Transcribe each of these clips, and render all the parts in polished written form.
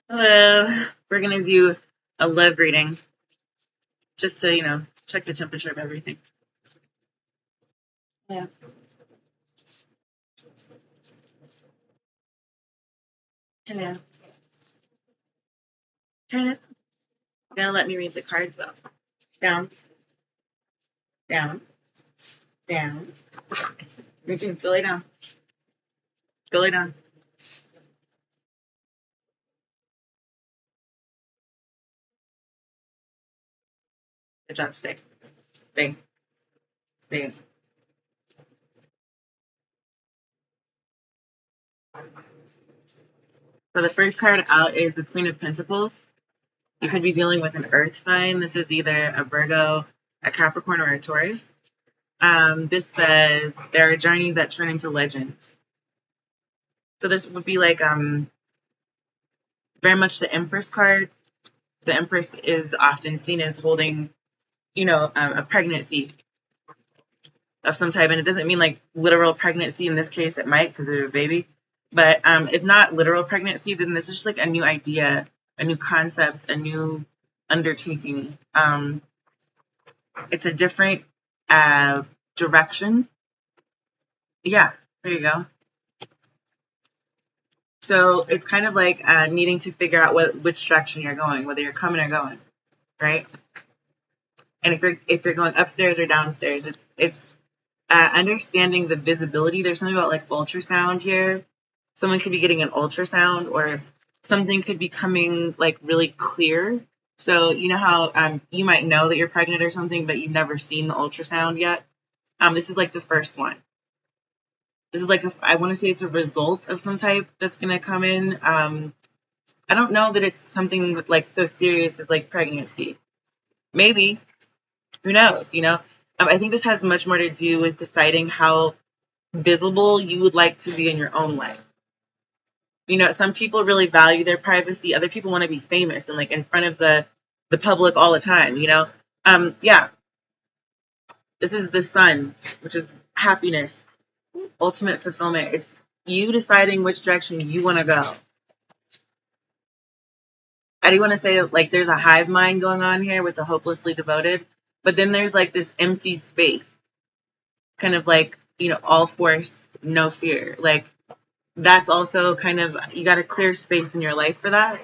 Hello. We're gonna do a love reading just to, check the temperature of everything. Yeah. Hello. Hello. Gonna let me read the cards though. Down, down, down. Go lay down. Go lay down. Good job. Stay. Stay. Stay. So the first card out is the Queen of Pentacles. You could be dealing with an earth sign. This is either a Virgo, a Capricorn, or a Taurus. This says there are journeys that turn into legends. So this would be like very much the Empress card. The Empress is often seen as holding, a pregnancy of some type, and it doesn't mean like literal pregnancy. In this case, it might because they're a baby, but if not literal pregnancy, then this is just like a new idea, a new concept, a new undertaking. It's a different direction. Yeah, there you go. So it's kind of like needing to figure out which direction you're going, whether you're coming or going, right? And if you're going upstairs or downstairs, it's understanding the visibility. There's something about like ultrasound here. Someone could be getting an ultrasound, or something could be coming like really clear. So you know how you might know that you're pregnant or something, but you've never seen the ultrasound yet. This is like the first one. This is like I want to say it's a result of some type that's gonna come in. I don't know that it's something like so serious as like pregnancy. Maybe, who knows? I think this has much more to do with deciding how visible you would like to be in your own life. Some people really value their privacy. Other people want to be famous and like in front of the public all the time. Yeah. This is the sun, which is happiness, ultimate fulfillment. It's you deciding which direction you want to go. I do want to say like there's a hive mind going on here with the hopelessly devoted, but then there's like this empty space, kind of like all force, no fear. Like that's also kind of, you got to clear space in your life for that.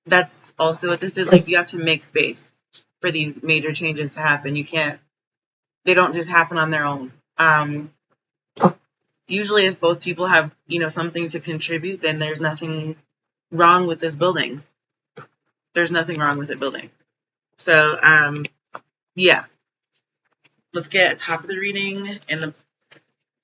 That's also what this is. Like you have to make space for these major changes to happen. They don't just happen on their own. Usually if both people have something to contribute, then there's nothing wrong with this building. There's nothing wrong with it building. So yeah, let's get top of the reading.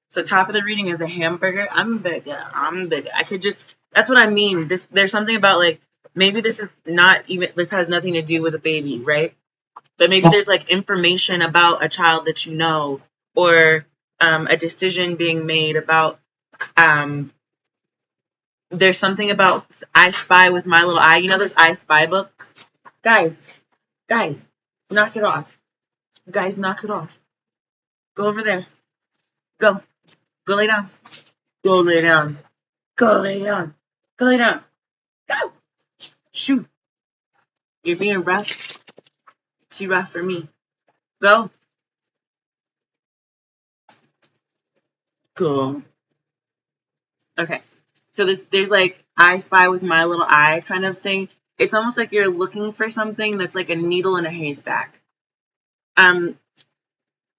So top of the reading is a hamburger. I'm big. I could just, that's what I mean. There's something about like, maybe this has nothing to do with a baby, right? But maybe there's like information about a child that or a decision being made about, there's something about I Spy with My Little Eye. You know those I Spy books? Guys, knock it off. Guys, knock it off. Go over there. Go. Go lay down. Go lay down. Go lay down. Go lay down. Go. Shoot. You're being rough. Too rough for me. Go. Go. Okay. So there's like I Spy with My Little Eye kind of thing. It's almost like you're looking for something that's like a needle in a haystack.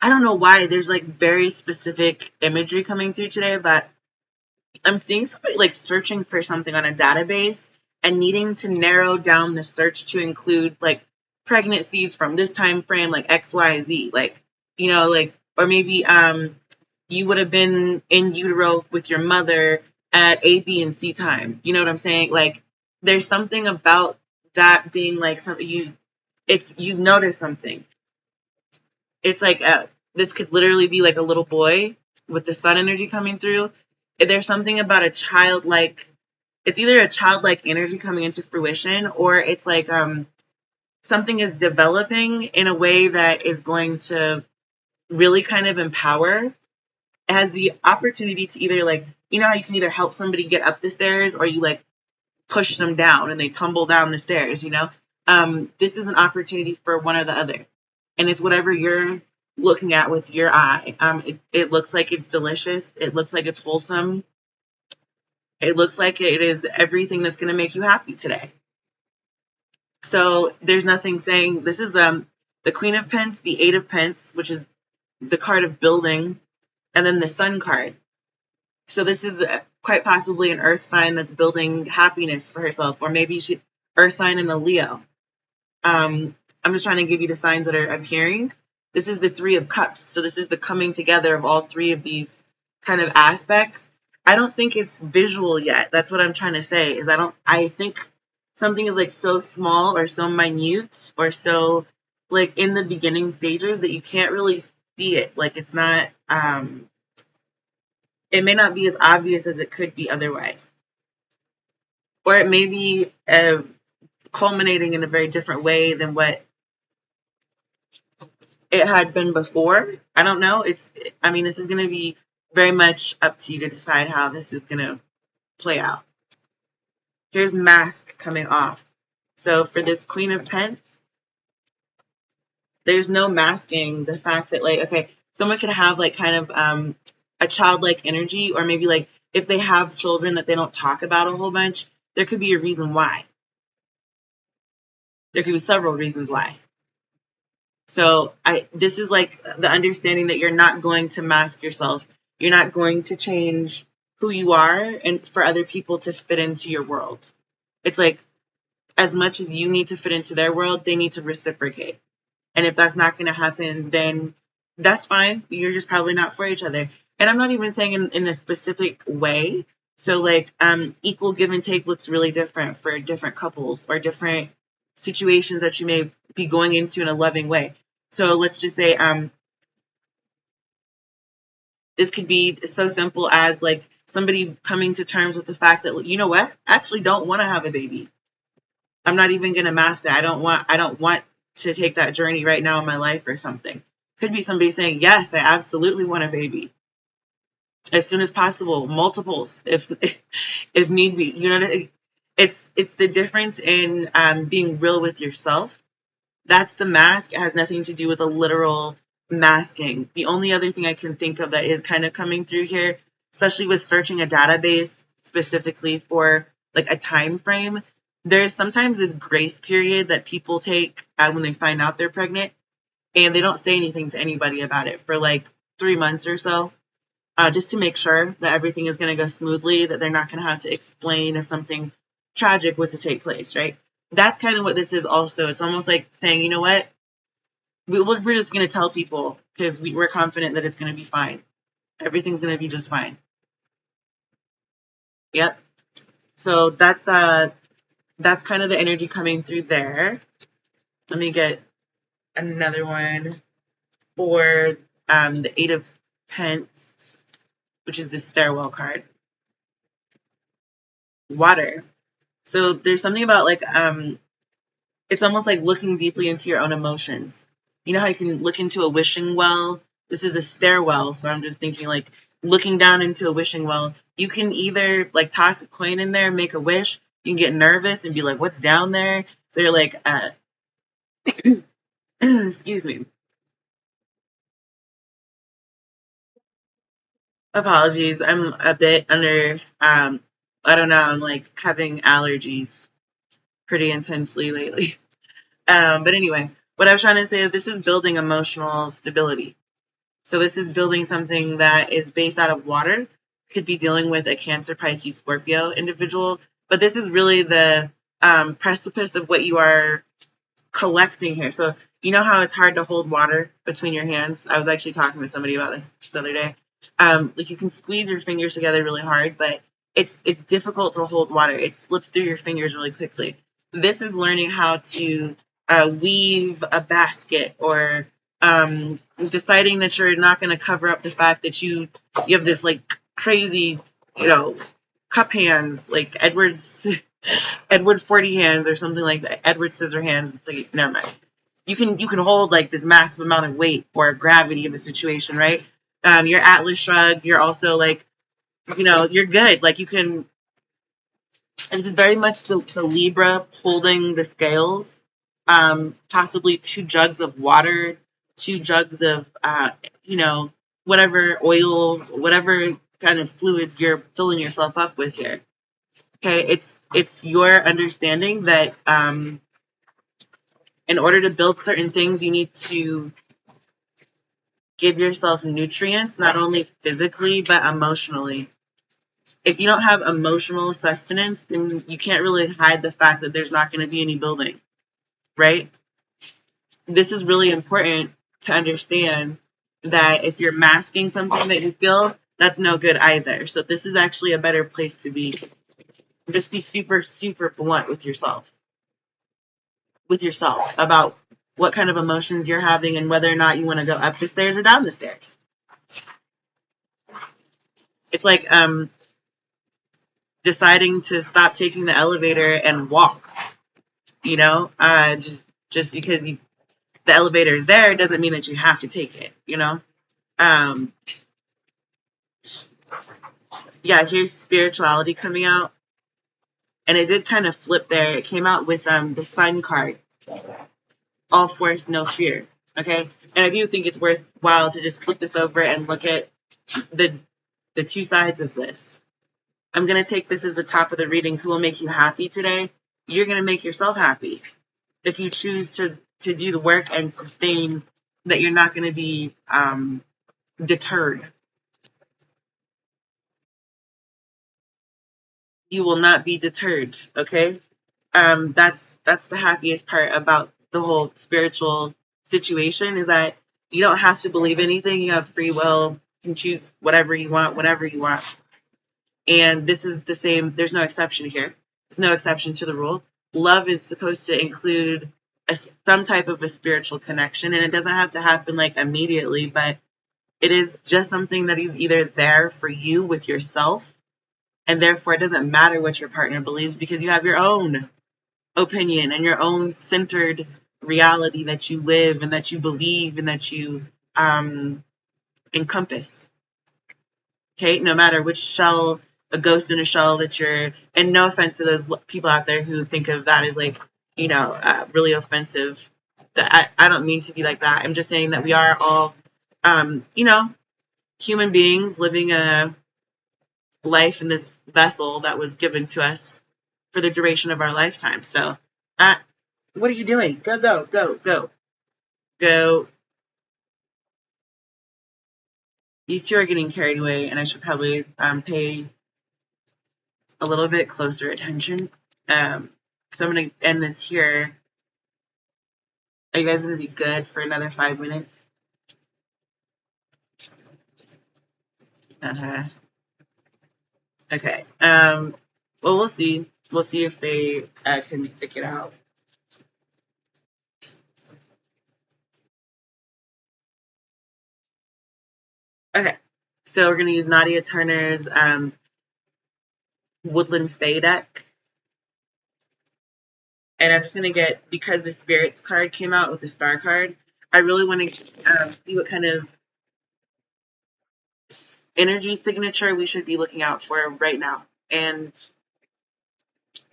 I don't know why there's like very specific imagery coming through today, but I'm seeing somebody like searching for something on a database and needing to narrow down the search to include like pregnancies from this time frame, like XYZ, like like, or maybe you would have been in utero with your mother at A, B, and C time. You know what I'm saying? Like there's something about that being like something you notice something. It's like this could literally be like a little boy with the sun energy coming through. There's something about a childlike, it's either a childlike energy coming into fruition, or it's like something is developing in a way that is going to really kind of empower. It has the opportunity to either like, how you can either help somebody get up the stairs, or you like push them down and they tumble down the stairs, this is an opportunity for one or the other. And it's whatever you're looking at with your eye. It looks like it's delicious. It looks like it's wholesome. It looks like it is everything that's going to make you happy today. So there's nothing saying this is the Queen of Pence, the Eight of Pence, which is the card of building, and then the Sun card. So this is quite possibly an earth sign that's building happiness for herself, or maybe she earth sign in a Leo. I'm just trying to give you the signs that are appearing. This is the Three of Cups. So this is the coming together of all three of these kind of aspects. I don't think it's visual yet. That's what I'm trying to say is I think something is like so small or so minute or so like in the beginning stages that you can't really see it. Like it's not, it may not be as obvious as it could be otherwise. Or it may be culminating in a very different way than what it had been before. I don't know. This is going to be very much up to you to decide how this is going to play out. Here's mask coming off. So for this Queen of Pence, there's no masking the fact that, like, okay, someone could have like kind of a childlike energy, or maybe like if they have children that they don't talk about a whole bunch, there could be a reason why. There could be several reasons why. So this is like the understanding that you're not going to mask yourself. You're not going to change who you are and for other people to fit into your world. It's like as much as you need to fit into their world, they need to reciprocate. And if that's not going to happen, then that's fine. You're just probably not for each other. And I'm not even saying in a specific way. So like equal give and take looks really different for different couples or different situations that you may be going into in a loving way. So let's just say this could be so simple as like somebody coming to terms with the fact that, you know what, I actually don't want to have a baby. I'm not even going to mask that. I don't want to take that journey right now in my life or something. Could be somebody saying, yes, I absolutely want a baby as soon as possible, multiples if need be. You know, it's the difference in being real with yourself. That's the mask. It has nothing to do with a literal masking. The only other thing I can think of that is kind of coming through here, especially with searching a database specifically for like a time frame, there's sometimes this grace period that people take when they find out they're pregnant, and they don't say anything to anybody about it for like 3 months or so, just to make sure that everything is going to go smoothly, that they're not going to have to explain if something tragic was to take place, right? That's kind of what this is also. It's almost like saying, you know what, we're just going to tell people because we're confident that it's going to be fine. Everything's going to be just fine. Yep. So that's kind of the energy coming through there. Let me get another one for the Eight of Pence, which is the stairwell card. Water. So there's something about like it's almost like looking deeply into your own emotions. You know how you can look into a wishing well? This is a stairwell, so I'm just thinking like looking down into a wishing well. You can either like toss a coin in there, make a wish. You can get nervous and be like, what's down there? So you're like, excuse me. Apologies. I'm a bit under, I don't know, I'm like having allergies pretty intensely lately. But anyway, what I was trying to say is this is building emotional stability. So this is building something that is based out of water. Could be dealing with a Cancer, Pisces, Scorpio individual. But this is really the precipice of what you are collecting here. So you know how it's hard to hold water between your hands? I was actually talking to somebody about this the other day. Like you can squeeze your fingers together really hard, but it's difficult to hold water. It slips through your fingers really quickly. This is learning how to weave a basket, or deciding that you're not going to cover up the fact that you have this like crazy, cup hands, like Edward 40 hands or something like that. Edward scissor hands. It's like, never mind. You can hold like this massive amount of weight or gravity of a situation, right? Your Atlas shrugged. You're also like, you're good. Like you can And this is very much the Libra holding the scales, possibly 2 jugs of water, 2 jugs of, whatever oil, whatever kind of fluid you're filling yourself up with here. Okay, it's your understanding that in order to build certain things, you need to give yourself nutrients, not only physically, but emotionally. If you don't have emotional sustenance, then you can't really hide the fact that there's not going to be any building, right? This is really important to understand that if you're masking something that you feel, that's no good either. So this is actually a better place to be. Just be super, super blunt with yourself about what kind of emotions you're having and whether or not you want to go up the stairs or down the stairs. It's like deciding to stop taking the elevator and walk. Just because the elevator is there doesn't mean that you have to take it. Yeah, here's spirituality coming out, and it did kind of flip there. It came out with the Sun card, all force, no fear. Okay, and I do think it's worthwhile to just flip this over and look at the 2 sides of this. I'm going to take this as the top of the reading. Who will make you happy today? You're going to make yourself happy. If you choose to do the work and sustain, that you're not going to be deterred. You will not be deterred, okay? That's the happiest part about the whole spiritual situation, is that you don't have to believe anything. You have free will. You can choose whatever you want, whenever you want. And this is the same. There's no exception here. There's no exception to the rule. Love is supposed to include some type of a spiritual connection, and it doesn't have to happen like immediately, but it is just something that is either there for you with yourself, and therefore it doesn't matter what your partner believes because you have your own opinion and your own centered reality that you live and that you believe and that you encompass. Okay, no matter which shell, a ghost in a shell that you're, and no offense to those people out there who think of that as like, really offensive. I don't mean to be like that. I'm just saying that we are all, human beings living a life in this vessel that was given to us for the duration of our lifetime. So, what are you doing? Go, go, go, go, go. These 2 are getting carried away, and I should probably pay a little bit closer attention. So I'm going to end this here. Are you guys going to be good for another 5 minutes? Okay. Well, we'll see. We'll see if they can stick it out. Okay. So we're going to use Nadia Turner's Woodland Fae deck. And I'm just going to get, because the Spirits card came out with the Star card, I really want to see what kind of energy signature we should be looking out for right now and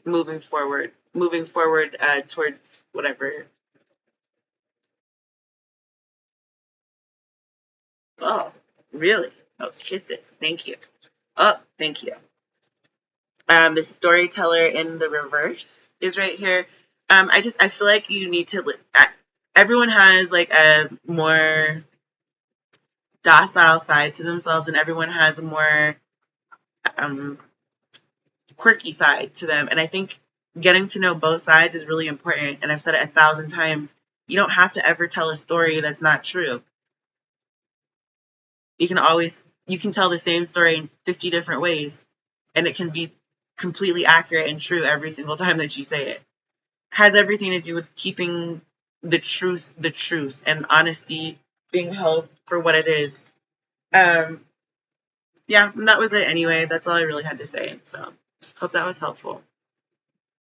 moving forward towards whatever. Oh, really? Oh, kisses. Thank you. Oh, thank you. The storyteller in the reverse is right here. I feel like you need to. Everyone has like a more docile side to themselves, and everyone has a more quirky side to them. And I think getting to know both sides is really important. And I've said it 1,000 times. You don't have to ever tell a story that's not true. You can tell the same story in 50 different ways, and it can be completely accurate and true every single time that you say it. Has everything to do with keeping the truth, and honesty being held for what it is. Yeah, and that was it anyway. That's all I really had to say. So, hope that was helpful.